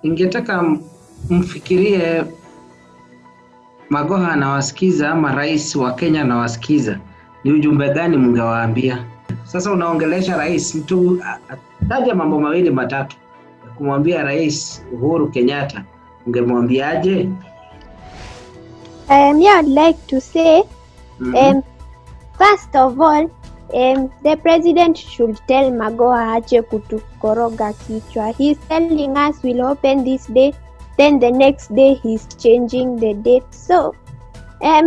Ningetaka mfikirie Magoha anawasikiza ama rais wa Kenya anawasikiza. Ni ujumbe gani mngewaambia? Sasa unaongelesha rais, mtu taja mambo mawili matatu kumwambia Rais Uhuru Kenyatta, ungemwambiaje? I'd like to say, first of all, the president should tell Magoha ache kutukoroga kichwa. He's telling us we'll open this day, then the next day he's changing the date. So,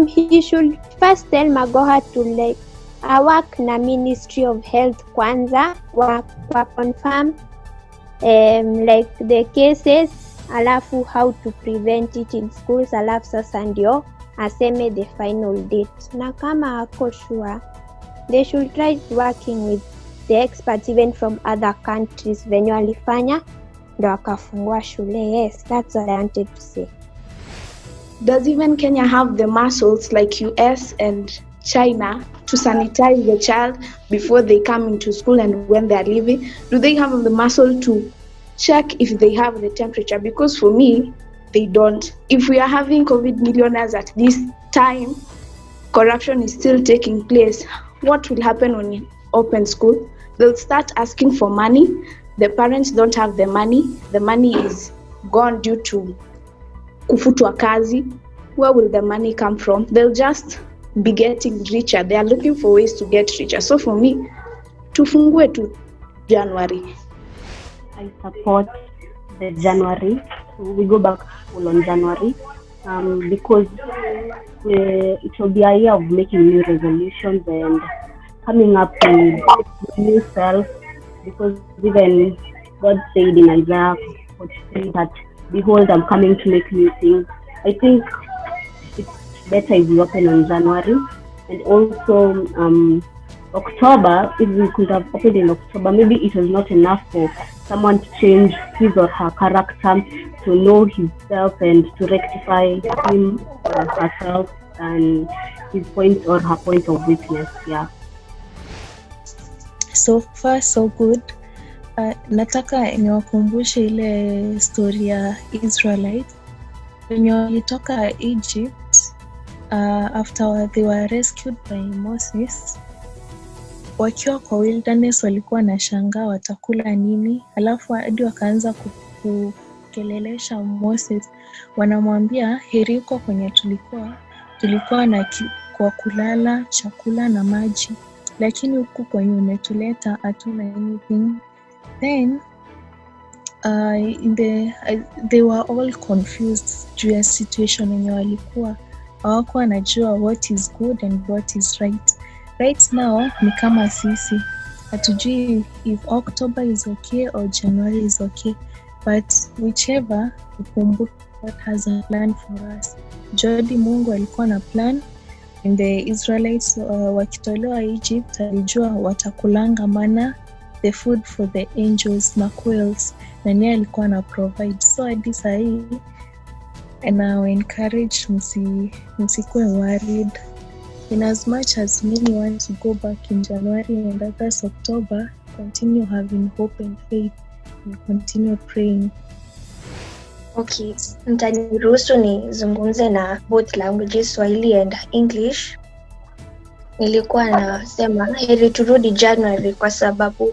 he should first tell Magoha to work na Ministry of Health kwanza, wa confirm the cases, alafu how to prevent it in schools, alafu sasa ndio aseme the final date. Na kama ako sure, they should try working with the experts even from other countries venye walifanya ndo akafungua shule. Yes, that's what I wanted to say. Does even Kenya have the muscles like US and China to sanitize the child before they come into school and when they are leaving? Do they have the muscle to check if they have the temperature? Because for me, they don't. If we are having COVID millionaires at this time, corruption is still taking place, what will happen when you open school? They'll start asking for money. The parents don't have the money. The money is gone due to kufutwa kazi. Where will the money come from? They'll just be getting richer. They are looking for ways to get richer. So for me, tufungue to January. I support the January. So we go back to school on January because it will be a year of making new resolutions and coming up with new self. Because even God said in Isaiah 43 that, behold, I'm coming to make new things. I think it's better if we open on January. And also October, if we could have opened in October, maybe it was not enough for someone to change his or her character, to know himself and to rectify him or herself and his point or her point of weakness. Yeah. So far so good. Nataka niwakumbushe ile story ya Israelites wenye walitoka Egypt after they were rescued by Moses. Wakiwa kwa wilderness walikuwa na shangaa watakula nini, alafu hadi wakaanza kukelelesha Moses, wanamwambia heri uko kwenye tulikuwa na kwa kulala, chakula na maji, lakini huku kwenye umetuleta hatuna anything. Then they were all confused juu ya situation yenye walikuwa, hawakuwa wanajua what is good and what is right. Right now ni kama sisi hatujui if October is okay or January is okay, but whichever, ukumbuke God has a plan for us. Jodi Mungu alikuwa na plan, and the Israelites wakitolewa Egypt alijua watakulanga mana, the food for the angels na quails, na niye alikuwa na provide. So hadi saa hii na encourage msikuwe worried. In as much as many want to go back in January and others October, continue having hope and faith and continue praying. Okay, mtaniruhusu nizungumze na both languages, Swahili and English. Nilikuwa nasema heri turudi January kwa sababu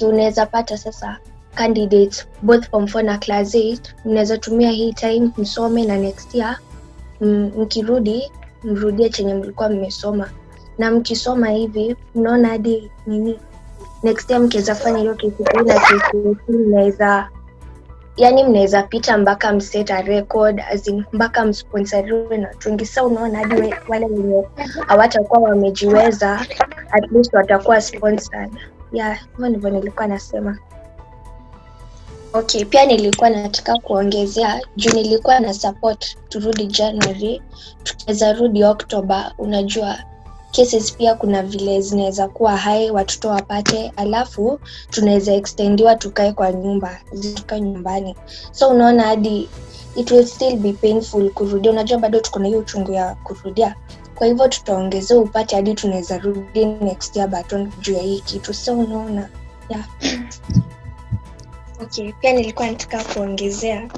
unaweza pata sasa candidates both form 4 na class 8, mnaweza tumia hii time msome na next year mkirudi mrudie chenye mlikuwa mmesoma, na mkisoma hivi mnaona hadi next year mkiweza fanya hiyo kitu na mnaweza, yani mnaweza pita mpaka mseta record as in mpaka msponsoriwe na tungi. Sasa unaona hadi wale wenye hawatakuwa wamejiweza at least watakuwa sponsored. Yeah, hivyo ndivyo nilikuwa nasema. Okay, pia nilikuwa nataka kuongezea juu nilikuwa na support turudi January, tukiweza rudi October. Unajua cases pia kuna vile zinaweza kuwa high, watoto wapate, alafu tunaweza extendiwa tukae kwa nyumbani. So unaona hadi it will still be painful kurudia. Unajua bado tuko na hiyo uchungu ya kurudia. Kwa hivyo tutaongezea upate hadi tunaweza rudi next year baton juu ya hii kitu. So unaona, yeah. Okay, pia nilikuwa nataka kuongezea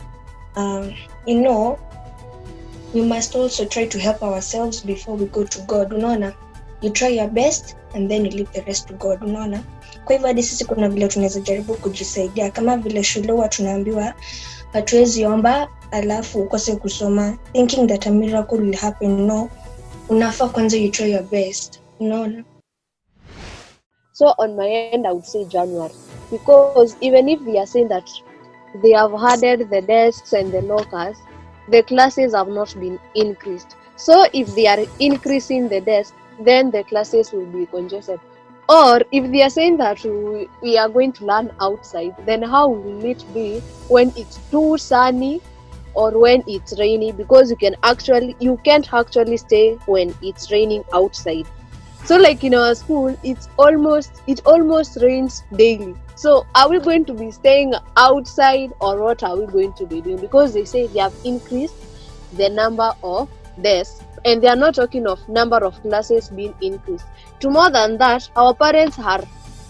we must also try to help ourselves before we go to God. Unaona, you try your best and then you leave the rest to God. Unaona, kwa hivyo hadi sisi kuna vile tunaweza jaribu kujisaidia, kama vile shule huwa tunaambiwa hatuwezi omba alafu ukose kusoma thinking that a miracle will happen. No, unafaa kwanza you try your best. Unaona. So on my end, I would say January, because even if we are saying that they have added the desks and the lockers, the classes have not been increased. So if they are increasing the desks, then the classes will be congested. Or if they are saying that we are going to learn outside, then how will it be when it's too sunny or when it's rainy? Because you can't actually stay when it's raining outside. So like in our school, it almost rains daily. So are we going to be staying outside, or what are we going to be doing? Because they say they have increased the number of desks, and they are not talking of number of classes being increased. To more than that, our parents are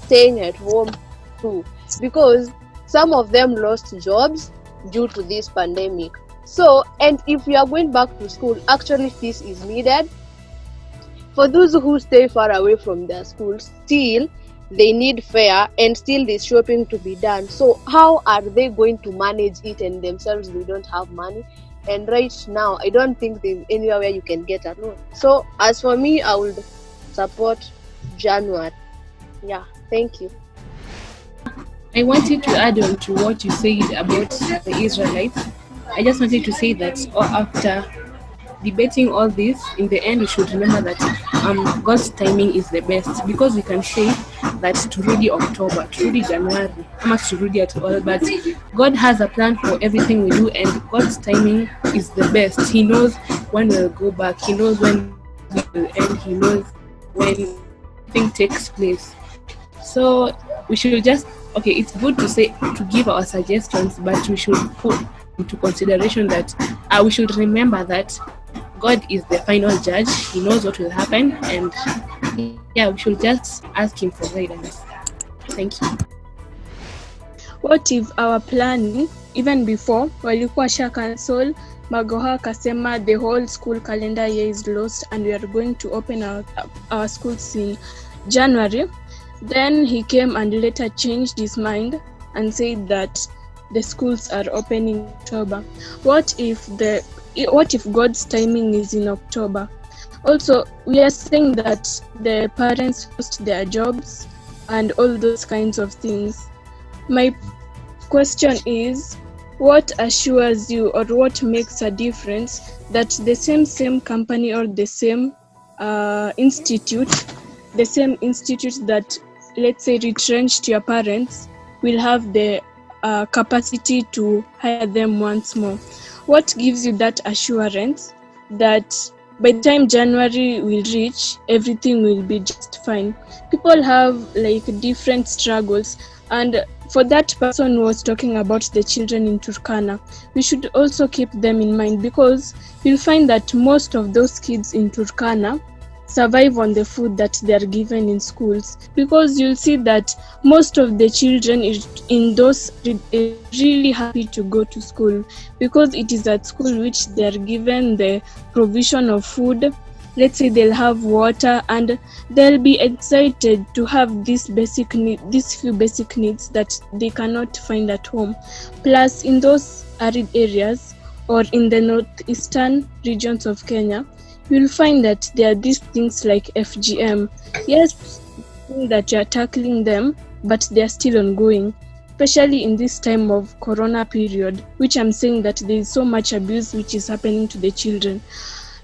staying at home too, because some of them lost jobs due to this pandemic. So, and if we are going back to school, actually fees is needed. For those who stay far away from their schools, still they need fare, and still there's shopping to be done. So how are they going to manage it, and themselves they don't have money? And right now, I don't think there's anywhere where you can get a loan. So as for me, I would support January. Yeah, thank you. I wanted to add on to what you said about the Israelites. I just wanted to say that after debating all this, in the end we should remember that God's timing is the best, because we can say that turudi October, turudi January, how much turudi at all, but God has a plan for everything we do, and God's timing is the best. He knows when we'll go back, He knows when we will end, He knows when thing takes place. So we should just, okay, it's good to give our suggestions, but we should put into consideration that we should remember that God is the final judge. He knows what will happen, and yeah, we should just ask Him for guidance. Thank you. What if our planning, even before walikuwa sha cancel, Magoha akasema the whole school calendar year is lost and we are going to open our schools in January? Then he came and later changed his mind and said that the schools are opening in October. What if God's timing is in October? Also, we are saying that the parents lost their jobs and all those kinds of things. My question is, what assures you, or what makes a difference that the same company or the same institute that, let's say, retrenched your parents, will have the capacity to hire them once more? What gives you that assurance that by the time January will reach, everything will be just fine? People have like different struggles, and for that person who was talking about the children in Turkana, we should also keep them in mind, because you'll find that most of those kids in Turkana survive on the food that they are given in schools, because you'll see that most of the children in those are really happy to go to school, because it is at school which they are given the provision of food. Let's say they'll have water, and they'll be excited to have these few basic needs that they cannot find at home. Plus, in those arid areas or in the northeastern regions of Kenya, you'll find that there are these things like FGM. Yes, that you're tackling them, but they're still ongoing, especially in this time of corona period, which I'm saying that there is so much abuse which is happening to the children.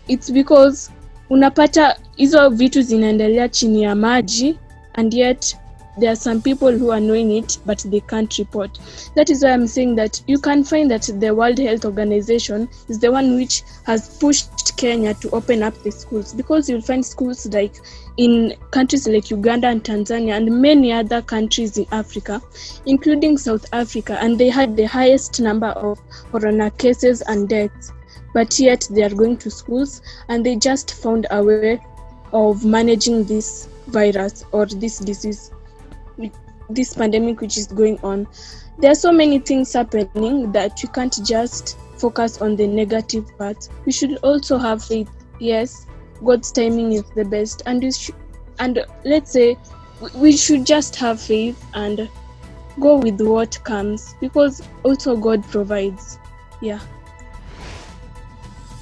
It's because unapata hizo vitu zinaendelea chini ya maji, and yet there are some people who are knowing it but they can't report. That is why I'm saying that you can find that the World Health Organization is the one which has pushed Kenya to open up the schools, because you'll find schools like in countries like Uganda and Tanzania and many other countries in Africa, including South Africa, and they had the highest number of corona cases and deaths, but yet they are going to schools and they just found a way of managing this virus or this disease. this pandemic which is going on, there are so many things happening that you can't just focus on the negative part. We should also have faith. Yes, God's timing is the best, and let's say we should just have faith and go with what comes, because also God provides. Yeah.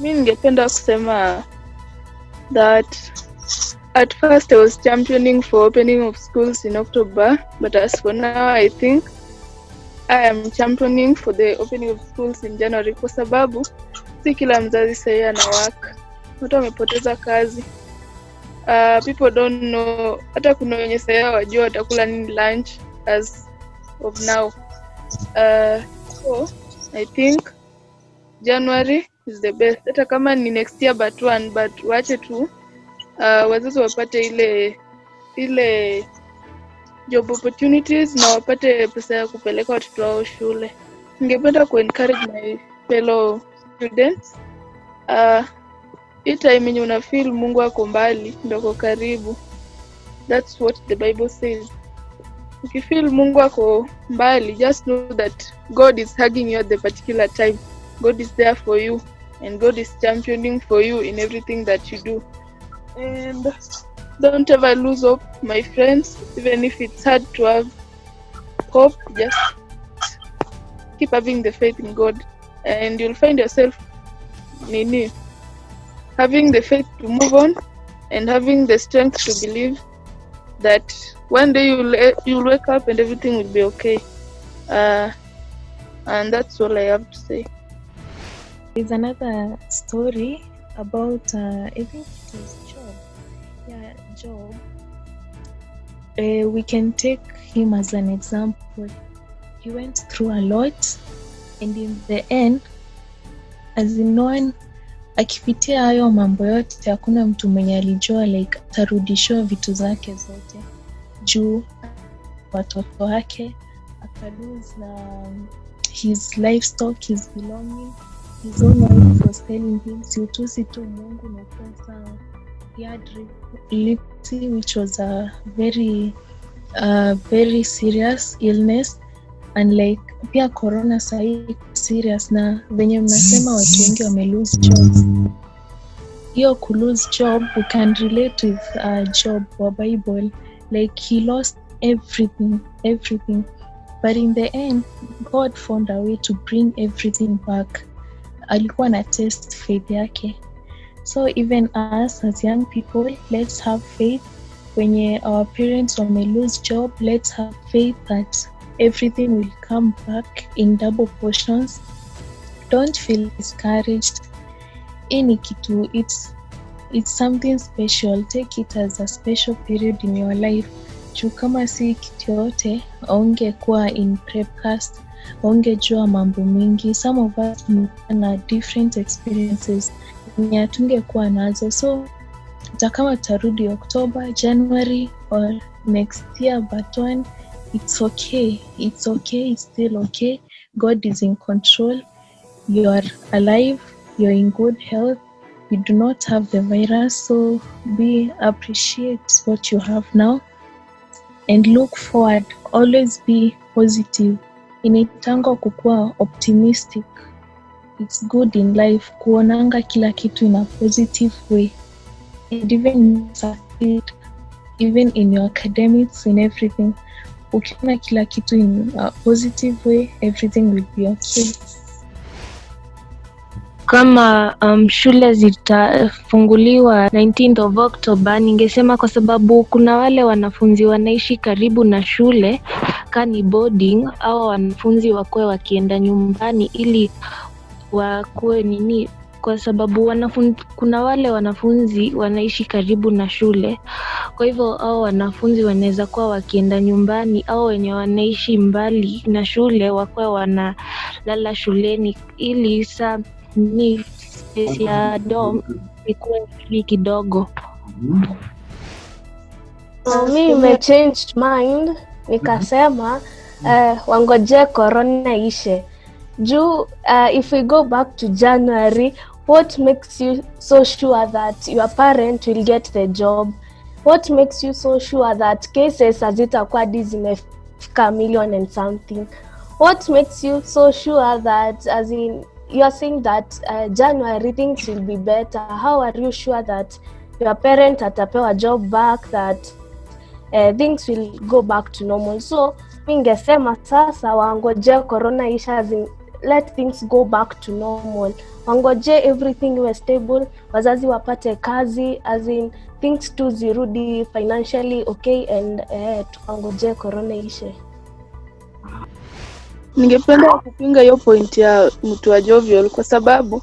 Mi ningependa kusema that at first I was championing for opening of schools in October, but as for now I think I am championing for the opening of schools in January, kwa sababu si kila mzazi sasa ana work. Watu wamepoteza kazi. People don't know, hata kuna wenye sasa wajua watakula nini lunch as of now. So I think January is the best. Hata kama ni next year but wache tu wazazi wapate ile job opportunities na wapate pesa ya kupeleka watoto wao shule. Ningependa encourage my fellow students, hii time yenye una feel Mungu ako mbali ndio karibu. That's what the Bible says. If you feel Mungu ako mbali, just know that God is hugging you at the particular time. God is there for you, and God is championing for you in everything that you do. And don't ever lose hope, my friends. Even if it's hard to have hope, just keep having the faith in God, and you'll find yourself having the faith to move on and having the strength to believe that one day you'll wake up and everything will be okay. And that's all I have to say. There's another story about I think it was Job. Yeah, Job. We can take him as an example. He went through a lot, and in the end, as in no one akipitia hayo mambo yote, hakuna mtu mwenye alijua like atarudishiwa vitu zake zote juu watoto wake, akalose his livestock, his belonging. His own wife was telling him siutusi tu Mungu na kwa sawa. He had leprosy, which was a very serious illness, and like pia corona sahi serious, na venye mnasema watu wengi wame lose jobs. Hiyo ku lose job, we can relate with Job wa Bible. Like he lost everything, but in the end God found a way to bring everything back. Alikuwa na test faith yake. So even us as young people, let's have faith. When our parents may lose job, let's have faith that everything will come back in double portions. Don't feel discouraged. Any kitu, it's something special. Take it as a special period in your life. Juu kama si kitu yote, ungekuwa in prepcast, ungejua mambo mingi. Some of us na different experiences yenye tungekuwa nazo. So hata kama tarudi October, January or next year, but one, it's okay. It's still okay. God is in control. You are alive. You're in good health. You do not have the virus, so appreciate what you have now and look forward. Always be positive. Inaitangwa kukuwa optimistic. It's good in life kuonanga kila kitu in a positive way, and even in your academics, in everything, ukiona kila kitu in a positive way, everything will be okay. Kama shule zitafunguliwa 19th of October, ningesema kwa sababu kuna wale wanafunzi wanaishi karibu na shule kani boarding, au wanafunzi wakwe wakienda nyumbani ili wakue kwa sababu kuna wale wanafunzi wanaishi karibu na shule. Kwa hivyo au wanafunzi wanaweza kuwa wakienda nyumbani, au wenye wanaishi mbali na shule wakwe wanalala shuleni, ili ni space ya dorm ikuwe free kidogo. Me changed mind, nikasema wangoje corona ishe. Juu if we go back to January, what makes you so sure that your parent will get the job? What makes you so sure that cases hazitakuwa zimefika a million and something. What makes you so sure that, as in, you are saying that January things will be better? How are you sure that your parent atapewa job back, that things will go back to normal? So ningesema sasa waangoje corona isha, as in, let things go back to normal. Wangoje everything iwe stable, wazazi wapate kazi, as in things tu zirudi financially okay, and tuangoje corona ishe. Ningependa kupinga hiyo point ya mtu wa jovial, kwa sababu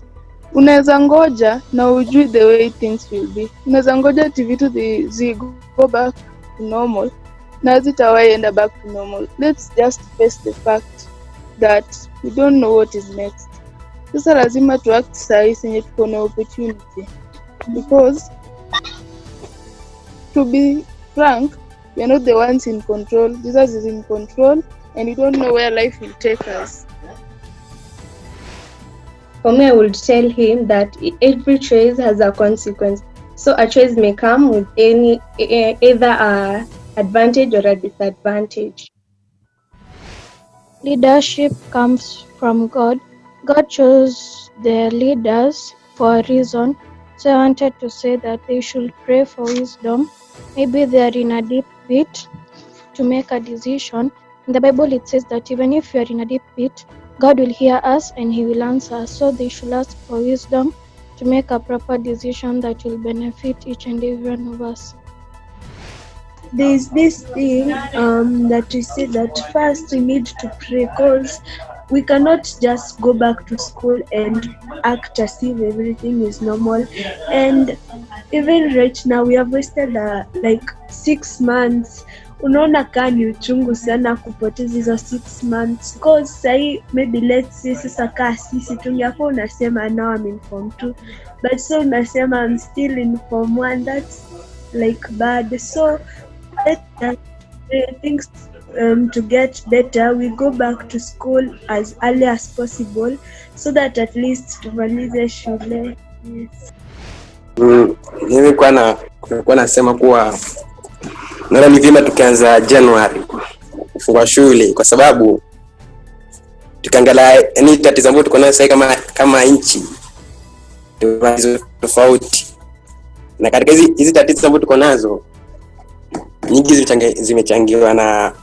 unaweza ngoja na ujui the way things will be. Unaweza ngoja ati vitu zi go back to normal na zitawahi enda back to normal. Let's just face the fact that we don't know what is next. Sasa lazima tu act sahihi yenye tuko na opportunity, because to be frank, we are not the ones in control. Jesus is in control, and you don't know where life will take us. For me, I would tell him that every choice has a consequence. So a choice may come with either a advantage or a disadvantage. Leadership comes from God. God chose the leaders for a reason. So I wanted to say that they should pray for wisdom. Maybe they are in a deep pit to make a decision. In the Bible it says that even if you are in a deep pit, God will hear us and he will answer us. So they should ask for wisdom to make a proper decision that will benefit each and every one of us. There is this thing that we say that first we need to pray, because we cannot just go back to school and act as if everything is normal. And even right now we have wasted like 6 months. Unaona kaa ni uchungu sana kupoteza hizo 6 months, because say maybe let's say sasa kaa sisi tungekuwa unasema now I'm in form 2, but so unasema I'm still in form 1, that's like bad. So let things to get better, we go back to school as early as possible so that at least tumalize shule. Yes. Nilikuwa nasema kuwa naona ni vyema tukianza January kufungua shule, kwa sababu tukiangalia ni tatizo ambalo tuko nayo sasa kama nchi tofauti, na katika hizi tatizo ambazo tuko nazo nyingi zimechangiwa na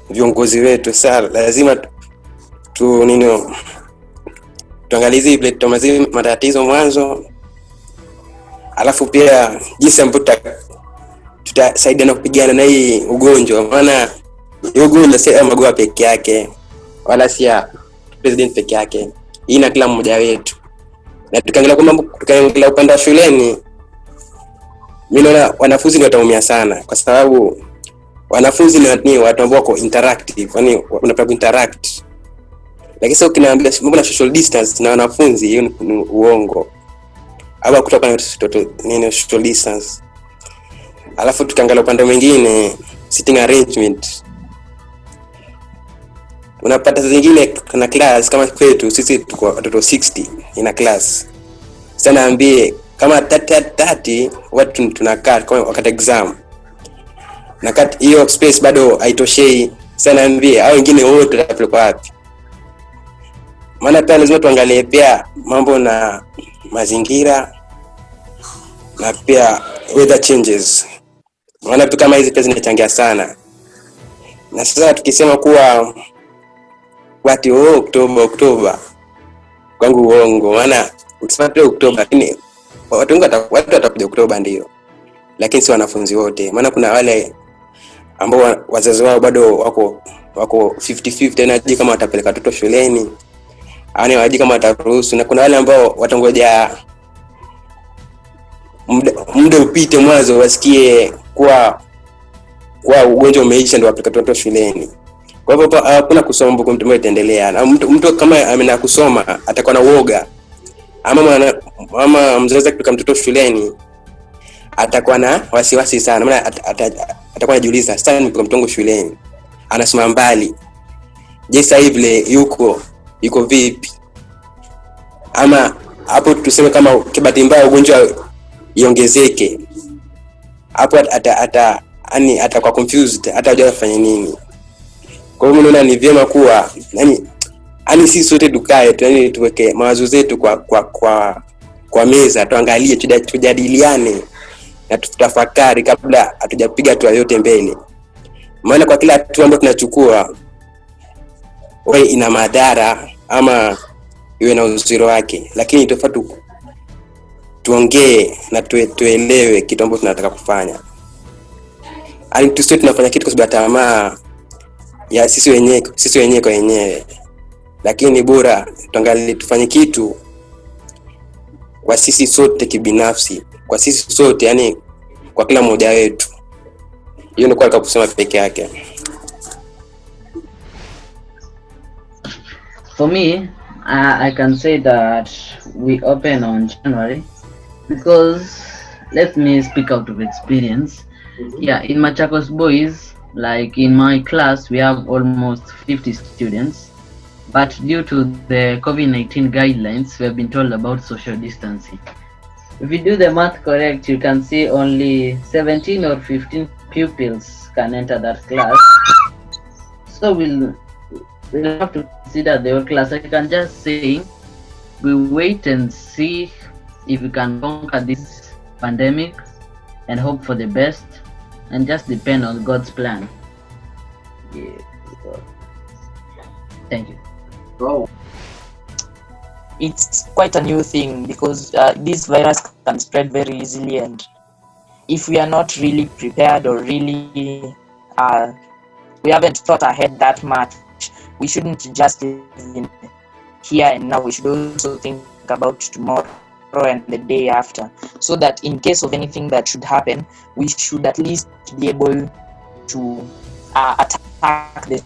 viongozi wetu. Sasa lazima tuangalie zile matatizo mwanzo, alafu pia jinsi ambavyo tutasaidiana kupigana na hii ugonjwa. Maana hii ugonjwa si magonjwa peke yake, wala si ya president peke yake, hii na kila mmoja wetu. Na tukaangalia upande wa shuleni, mimi naona wanafunzi ndio wataumia sana, kwa sababu wanafunzi ni watu ambao wako interactive, yani wanapenda interact. Lakini sasa ukinaambia mambo na social distance na wanafunzi, hiyo ni uongo. Hapa kutoka na social distance. Alafu tukiangalia upande mwingine, sitting arrangement, unapata zingine kuna class kama kwetu sisi tuko watoto 60 ina class. Sasa naambie kama 30 watu tunakaa kwa wakati exam, na kati hiyo space bado haitoshei. Sasa naambie hao wengine wote watapelekwa wapi? Maana pia lazima tuangalie pia mambo na mazingira na pia weather changes. Maana vitu kama hizi pia zinachangia sana. Na sasa tukisema kuwa wati Oktoba kwangu uongo, maana ukisema Oktoba, lakini watu watakuja Oktoba ndio, lakini si wanafunzi wote. Maana kuna wale ambao wazazi wao bado wako 50-50 tena je kama watapeleka watoto shuleni, yani waje kama wataruhusu, na kuna wale ambao watangoja muda upite mwanzo wasikie kwa ugonjwa umeisha ndio wapeleka watoto shuleni. Kwa hivyo hakuna kusoma mbuko mtu itaendelea. Na mtu kama amena kusoma atakuwa na uoga, ama mzazi akipeleka mtoto shuleni atakuwa na wasiwasi sana. Maana atakuwa anajiuliza, sasa nipeleka mtongo shuleni anasoma mbali, je sasa hivi yuko vipi? Ama hapo tuseme kama kibati mbaya ugonjwa iongezeke, hapo yani atakuwa confused, hata hajui afanye nini. Kwa hiyo naona ni vyema kuwa yani sisi sote tukae tu, yani tuweke mawazo zetu kwa meza, tuangalie, tujadiliane na tutafakari kabla hatujapiga hatua yote mbele. Maana kwa kila hatua ambayo tunachukua wewe ina madhara ama iwe na uzuri wake, lakini tofauti tuongee na tuelewe kitu ambacho tunataka kufanya. Hali tusiwe tunafanya kitu kwa sababu tamaa ya sisi wenyewe kwa wenyewe, lakini bora tuangalie tufanye kitu kwa sisi sote kibinafsi, kwa sisi sote, yani kwa kila mmoja wetu. Hiyo ndio kwa kusema peke yake. For me, I can say that we open on January because let me speak out of experience. Yeah, in Machakos Boys, like in my class, we have almost 50 students, but due to the COVID-19 guidelines, we have been told about social distancing. If you do the math correct, you can see only 17 or 15 pupils can enter that class. So we'll have to consider the whole class. I can just say we wait and see if we can conquer this pandemic and hope for the best and just depend on God's plan. Yeah. So, thank you. Oh. It's quite a new thing because this virus can spread very easily, and if we are not really prepared or really we haven't thought ahead that much, we shouldn't just live in here and now. We should also think about tomorrow and the day after, so that in case of anything that should happen, we should at least be able to attack the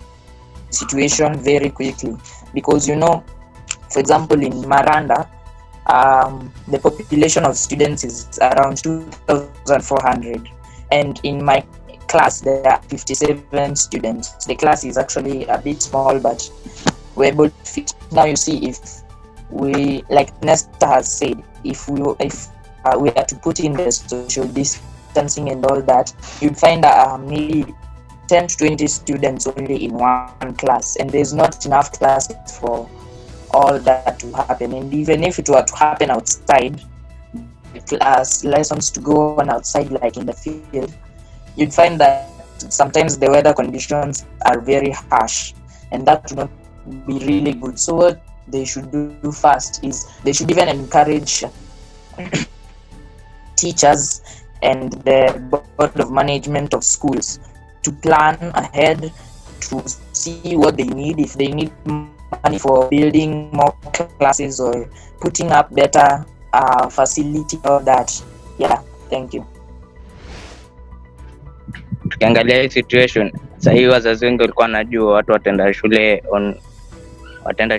situation very quickly. Because for example, in Maranda, the population of students is around 2,400, and in my class there are 57 students. The class is actually a bit small, but we're able to fit. Now you see, if we, like Nesta has said, if we are to put in the social distancing and all that, you'd find maybe 10 to 20 students only in one class, and there's not enough classes for all that to happen. And even if it were to happen outside, class lessons to go on outside, like in the field, you'd find that sometimes the weather conditions are very harsh, and that would not be really good. So what they should do first is they should even encourage teachers and the board of management of schools to plan ahead, to see what they need, if they need money for building more classes or putting up better facility, or that. Yeah, thank you. Tukiangalia hii situation sasa hivi, wazazi wengi walikuwa wanajua watu wataenda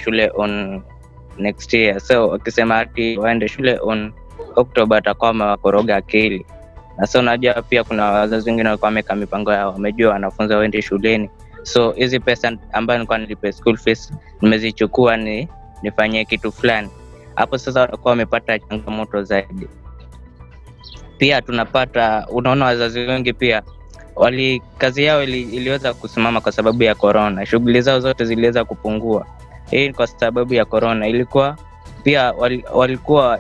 shule on next year, so wakisema ati waende shule on October atakuwa wamekoroga akili. Na sasa unajua pia kuna wazazi wengine walikuwa wameka mipango yao, wamejua wanafunzi waende shuleni, so hizi pesa ambayo nilikuwa nilipe school fees nimezichukua nifanyie kitu fulani. Hapo sasa watakuwa wamepata changamoto zaidi. Pia tunapata, unaona wazazi wengi pia kazi yao iliweza kusimama kwa sababu ya corona. Shughuli zao zote ziliweza kupungua. Hii kwa sababu ya corona. Ilikuwa pia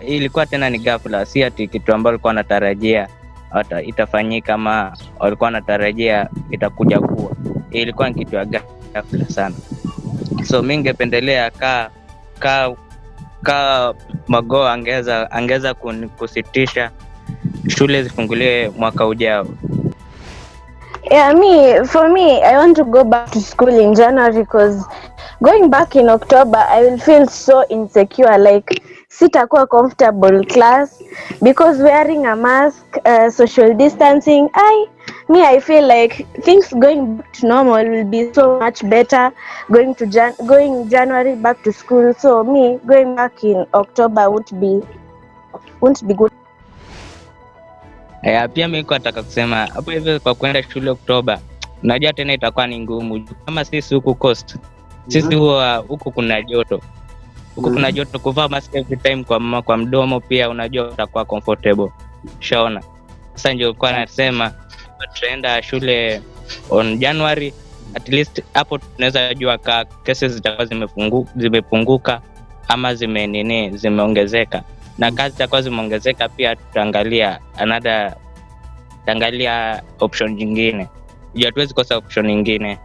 ilikuwa tena ni ghafla, si ati kitu ambacho walikuwa wanatarajia itafanyika kama walikuwa wanatarajia itakuja kuwa. Ilikuwa ni kitu ya ghafla sana. So mimi ningependelea Magoa angeza kusitisha shule zifunguliwe mwaka ujao. Yeah, for me, I want to go back to school in January, because going back in October, I will feel so insecure, like sitakuwa comfortable class, because wearing a mask, social distancing, I feel like things going back to normal will be so much better going January back to school. So me going back in October won't be good. Pia mimi nataka kusema hapo hivyo, kwa kwenda shule Oktoba, unajua tena itakuwa ni ngumu kama sisi huku coast. Sisi huku kuna joto. Huku kuna joto, kuvaa mask every time kwa mdomo pia unajua utakuwa comfortable. Shaona. Sasa ndio kwa nasema tutaenda shule on January, at least hapo tunaweza jua cases zitakuwa zimepunguka ama zimeongezeka. Na kazi zitakuwa zimeongezeka, pia tutaangalia option nyingine. Hatuwezi kosa option nyingine.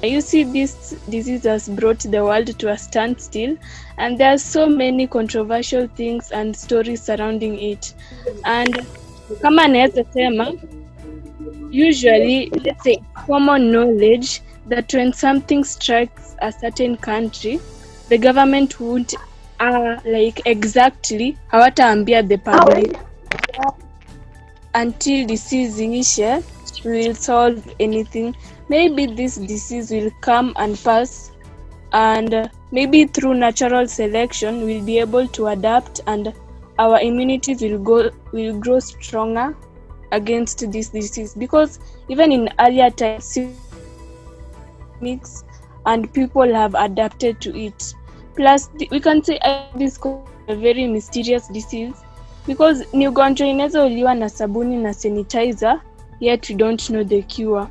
You see, this disease has brought the world to a standstill, and there are so many controversial things and stories surrounding it. And kama naweza sema, usually, let's say, common knowledge that when something strikes a certain country, the government won't like exactly hawataambia the public until disease ishe will solve anything. Maybe this disease will come and pass, and maybe through natural selection we'll be able to adapt, and our immunities will grow stronger against this disease. Because even in earlier times, and people have adapted to it. Plus, we can say this is a very mysterious disease because ni ugonjwa inaweza uliwa na sabuni na sanitizer, yet we don't know the cure.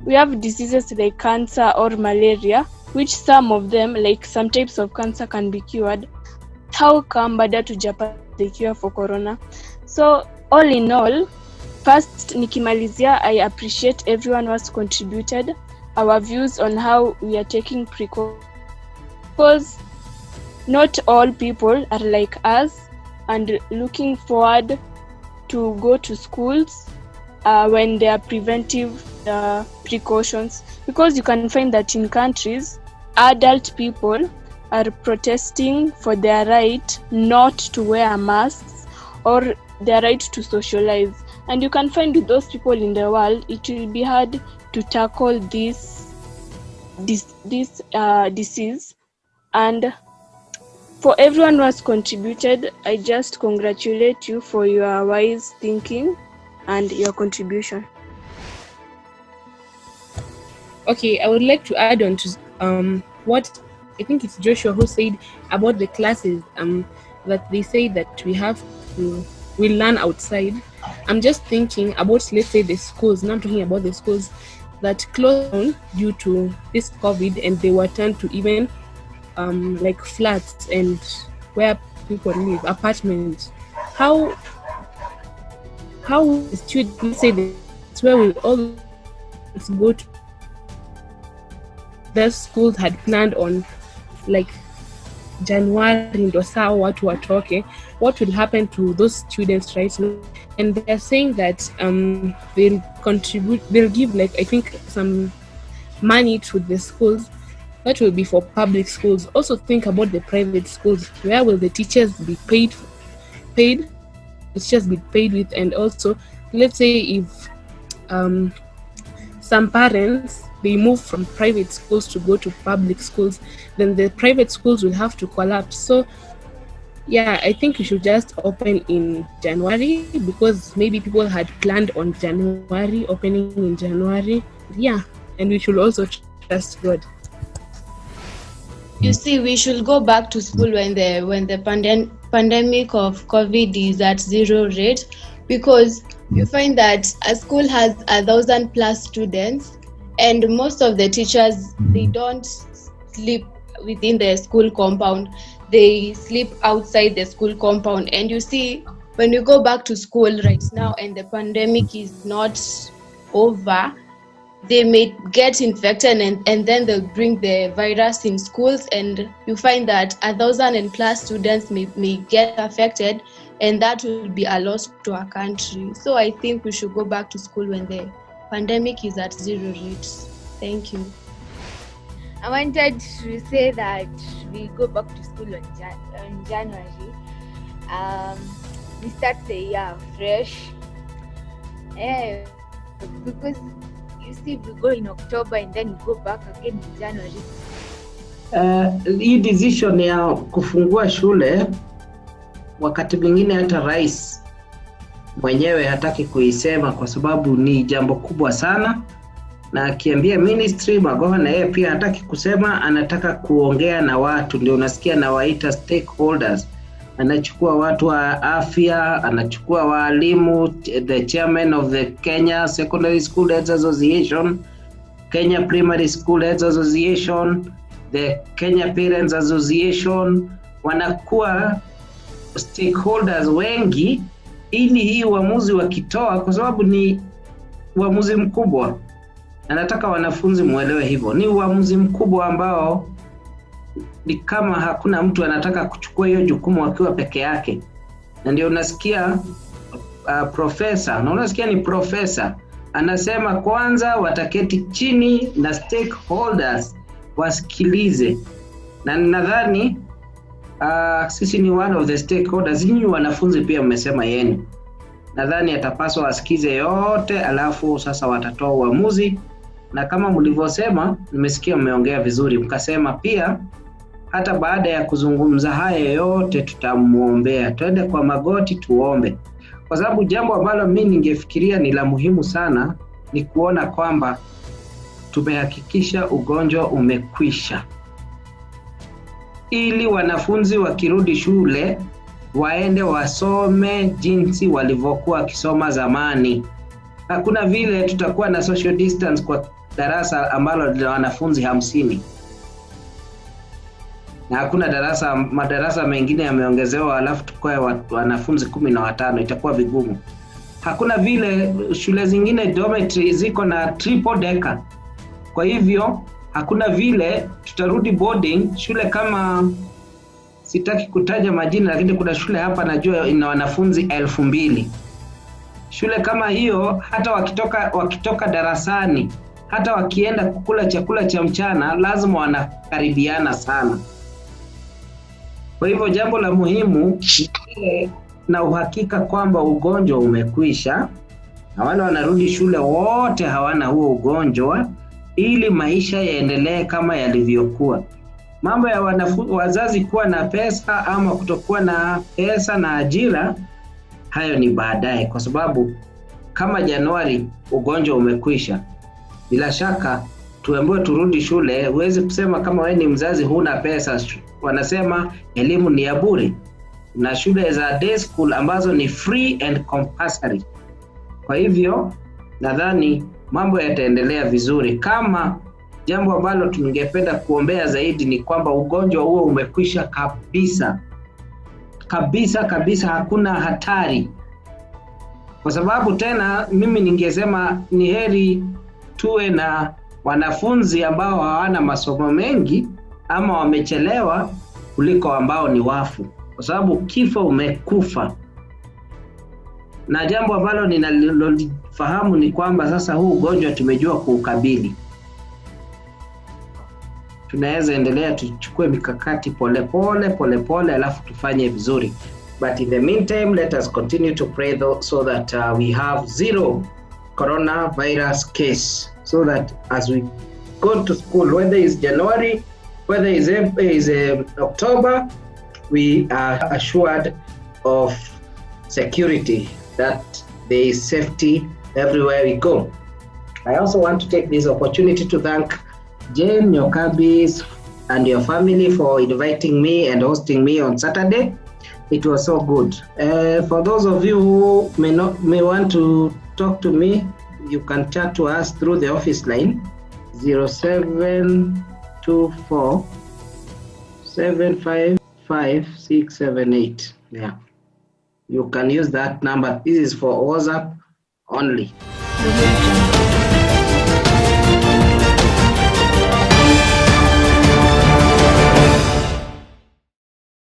We have diseases like cancer or malaria, which some of them, like some types of cancer, can be cured. How come bado tujapata the cure for corona? So all in all, first nikimalizia, I appreciate everyone who has contributed our views on how we are taking precautions, because not all people are like us and looking forward to go to schools when there are preventive precautions. Because you can find that in countries, adult people are protesting for their right not to wear masks or their right to socialize. And you can find with those people in the world, it will be hard to tackle this disease. And for everyone who has contributed, I just congratulate you for your wise thinking and your contribution. Okay, I would like to add on to what I think it's Joshua who said about the classes, that they say that we learn outside. I'm just thinking about, let's say, the schools. Now I'm talking about the schools that closed down due to this COVID, and they were turned to even like flats and where people live, apartments. How the students say that's where we all go to. The schools had planned on like January ndio sawa watu watoke. What will happen to those students right now? And they're saying that they'll give like, I think, some money to the schools that will be for public schools. Also think about the private schools. Where will the teachers be paid? Teachers be paid with. And also, let's say if some parents, they move from private schools to go to public schools, then the private schools will have to collapse. So yeah, I think we should just open in January, because maybe people had planned on January, opening in January. Yeah, and we should also trust God. You see, we should go back to school when the pandemic of COVID is at 0 rate, because you find that a school has 1,000+ students, and most of the teachers, they don't sleep within the school compound. They sleep outside the school compound. And you see, when you go back to school right now and the pandemic is not over, they may get infected and then they'll bring the virus in schools, and you find that 1,000+ students may get affected, and that will be a loss to our country. So I think we should go back to school when the pandemic is at 0 rates. Thank you. I wanted to say that we go back to school on January. We start the year fresh. Because you see, we go in October and then we go back again in January. Hii decision ya kufungua shule, wakati mwingine hata rais mwenyewe hataki kuisema kwa sababu ni jambo kubwa sana, na akiambia ministry Magoha na yeye pia hataki kusema, anataka kuongea na watu, ndio unasikia na waita stakeholders anachukua watu wa afya, anachukua walimu, the chairman of the Kenya Secondary School Heads Association, Kenya Primary School Heads Association, the Kenya Parents Association, wanakuwa stakeholders wengi ili hii uamuzi wakitoa, kwa sababu ni uamuzi mkubwa. Na nataka wanafunzi muelewe hivyo. Ni uamuzi mkubwa ambao ni kama hakuna mtu anataka kuchukua hiyo jukumu akiwa peke yake. Na ndio unasikia profesa, na unasikia ni profesa anasema kwanza wataketi chini na stakeholders wasikilize. Na nadhani sisi ni one of the stakeholders. Nyinyi wanafunzi pia mmesema yenu. Nadhani atapaswa wasikize yote, alafu sasa watatoa uamuzi. Na kama mlivyosema, nimesikia mmeongea vizuri, mkasema pia hata baada ya kuzungumza haya yote tutamuombea, twende kwa magoti tuombe. Kwa sababu jambo ambalo mimi ningefikiria ni la muhimu sana ni kuona kwamba tumehakikisha ugonjwa umekwisha, ili wanafunzi wakirudi shule waende wasome jinsi walivyokuwa wakisoma zamani. Hakuna vile tutakuwa na social distance kwa darasa ambalo lina wanafunzi 50. Na hakuna madarasa mengine yameongezewa alafu tukue wanafunzi 15, itakuwa vigumu. Hakuna vile shule zingine dormitory ziko na triple decker. Kwa hivyo hakuna vile tutarudi boarding. Shule kama, sitaki kutaja majina, lakini kuna shule hapa najua ina wanafunzi 2000. Shule kama hiyo hata wakitoka darasani, hata wakienda kukula chakula cha mchana, lazima wanakaribiana sana. Kwa hivyo jambo la muhimu ni na uhakika kwamba ugonjwa umekwisha na wale wanarudi shule wote hawana huo ugonjwa, ili maisha yaendelee kama yalivyokuwa. Mambo ya wazazi kuwa na pesa ama kutokuwa na pesa na ajira, hayo ni baadaye, kwa sababu kama Januari ugonjwa umekwisha, bila shaka tuambiwe turudi shule. Huwezi kusema kama wewe ni mzazi huna pesa. Wanasema elimu ni ya bure, na shule za day school ambazo ni free and compulsory. Kwa hivyo nadhani mambo yataendelea vizuri. Kama jambo ambalo tungependa kuombea zaidi ni kwamba ugonjwa huo umekwisha kabisa. Kabisa kabisa, hakuna hatari. Kwa sababu tena mimi ningesema ni heri tuwe na wanafunzi ambao hawana masomo mengi ama wamechelewa kuliko ambao ni wafu, kwa sababu kifo umekufa. Na jambo ambalo ninalofahamu ni kwamba sasa huu ugonjwa tumejua kuukabili. Tunaweza endelea tuchukue mikakati pole alafu tufanye vizuri. But in the meantime, let us continue to pray so that we have 0 coronavirus case, so that as we go to school, whether it's January, whether it's October, we are assured of security, that there is safety everywhere we go. I also want to take this opportunity to thank Jane Nyokabis and your family for inviting me and hosting me on Saturday. It was so good. For those of you who may want to talk to me, you can chat to us through the office line 0724 755 678. Yeah, you can use that number. This is for WhatsApp only.